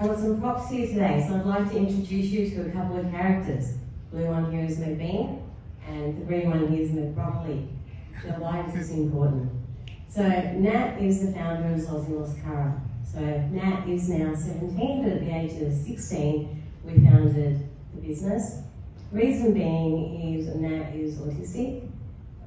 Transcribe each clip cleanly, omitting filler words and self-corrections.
I've got some props here today, so I'd like to introduce you to a couple of characters. The blue one here is Magbean, and the green one here is Broccoli. Now, why is this important? So, Nat is the founder of Zosimos Curra. So, Nat is now 17, but at the age of 16, we founded the business. Reason being is Nat is autistic,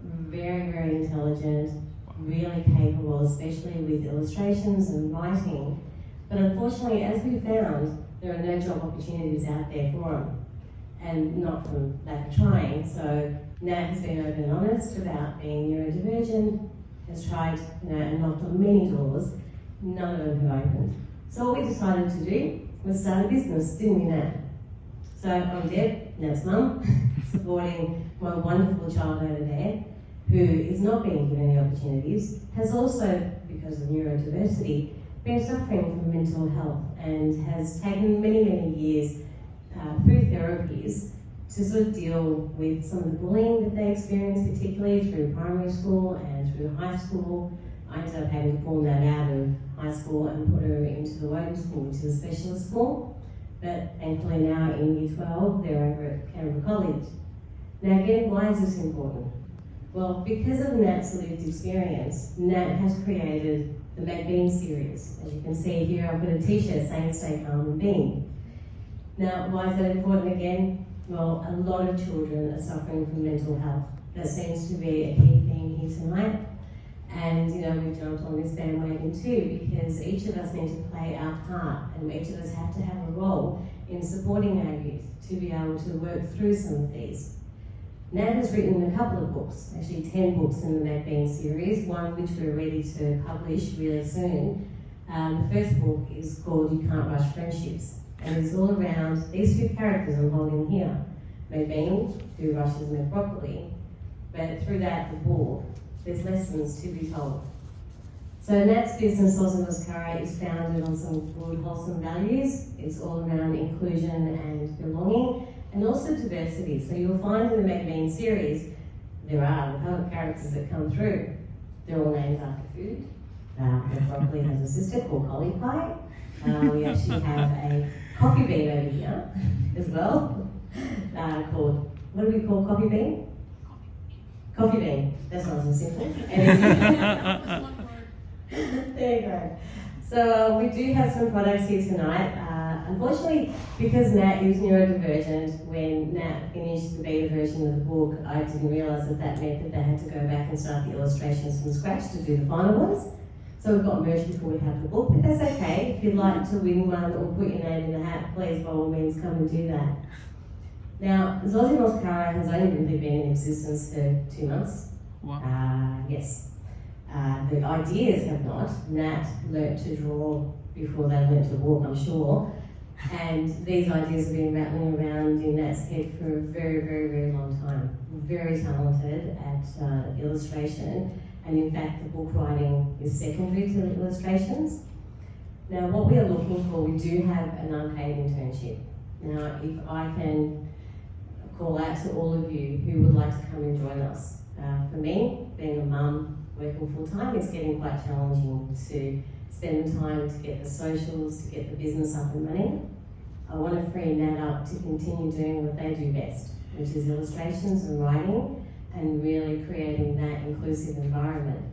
very, very intelligent, really capable, especially with illustrations and writing. But unfortunately, as we found, there are no job opportunities out there for him, and not from lack of trying. So Nat has been open and honest about being neurodivergent, has tried, and knocked on many doors. None of them have opened. So what we decided to do was start a business, didn't we, Nat? So I'm Deb, Nat's mum, supporting my wonderful child over there, who is not being given any opportunities, has also, because of neurodiversity, been suffering from mental health and has taken many, many years through therapies to sort of deal with some of the bullying that they experience, particularly through primary school and through high school. I ended up having to pull that out of high school and put her into the Woden School, which is a specialist school. But thankfully now in Year 12, they're over at Canberra College. Now again, why is this important? Well, because of Nat's lived experience, Nat has created the Magbean series. As you can see here, I've got a t-shirt saying "Stay Calm and Bean." Now, why is that important again? Well, a lot of children are suffering from mental health. That seems to be a key theme here tonight. And, we've jumped on this bandwagon too, because each of us need to play our part, and each of us have to have a role in supporting our youth to be able to work through some of these. Nat has written a couple of books, actually 10 books in the Magbean series, one which we're ready to publish really soon. The first book is called You Can't Rush Friendships, and it's all around these two characters I'm holding here. Magbean, who rushes Broccoli, but through that, the book, there's lessons to be told. So Nat's business, Zosimos Curra, is founded on some good, wholesome values. It's all around inclusion and belonging, and also diversity. So you'll find in the Magbean series, there are the current characters that come through. They're all named after food. Broccoli has a sister called Collie Pie. We actually have a coffee bean over here as well, called, what do we call coffee bean? Coffee bean. That's nice and simple. There you go. So we do have some products here tonight. Unfortunately, because Nat is neurodivergent, when Nat finished the beta version of the book, I didn't realise that meant that they had to go back and start the illustrations from scratch to do the final ones. So we've got merch before we have the book, but that's okay. If you'd like to win one or put your name in the hat, please by all means come and do that. Now, Zosimos Curra has only really been in existence for 2 months. Wow. Yes. The ideas have not. Nat learnt to draw before they learnt to walk, I'm sure. And these ideas have been rattling around in Nat's head for a very, very, very long time. Very talented at illustration, and in fact the book writing is secondary to the illustrations. Now what we are looking for, we do have an unpaid internship. Now if I can call out to all of you who would like to come and join us. For me, being a mum working full-time, it's getting quite challenging to spend the time to get the socials, to get the business up and running. I want to free Nat up to continue doing what they do best, which is illustrations and writing, and really creating that inclusive environment.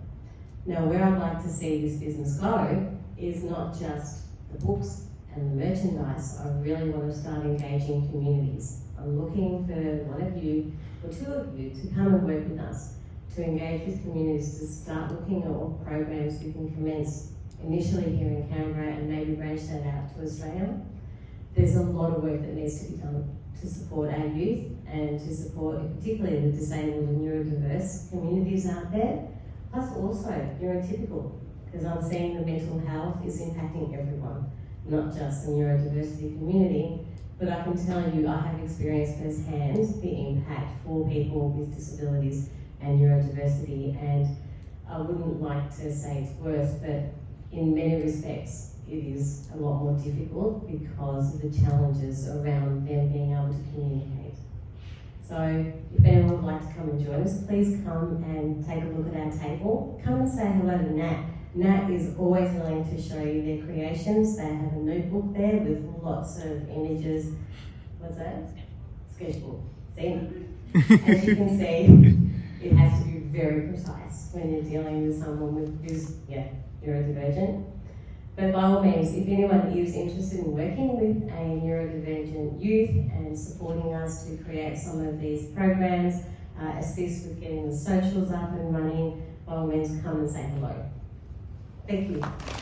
Now, where I'd like to see this business go is not just the books and the merchandise. I really want to start engaging communities. I'm looking for one of you, or two of you, to come and work with us, to engage with communities, to start looking at what programs we can commence initially here in Canberra and maybe branch that out to Australia. There's a lot of work that needs to be done to support our youth and to support particularly the disabled and neurodiverse communities out there, plus also neurotypical, because I'm seeing the mental health is impacting everyone, not just the neurodiversity community, but I can tell you I have experienced firsthand the impact for people with disabilities and neurodiversity, and I wouldn't like to say it's worse, but in many respects it is a lot more difficult because of the challenges around them being able to communicate. So if anyone would like to come and join us, please come and take a look at our table. Come and say hello to Nat. Nat is always willing to show you their creations. They have a notebook there with lots of images. What's that? Sketchbook. See? As you can see, it has to be very precise when you're dealing with someone who's neurodivergent. But by all means, if anyone is interested in working with a neurodivergent youth and supporting us to create some of these programs, assist with getting the socials up and running, by all means come and say hello. Thank you.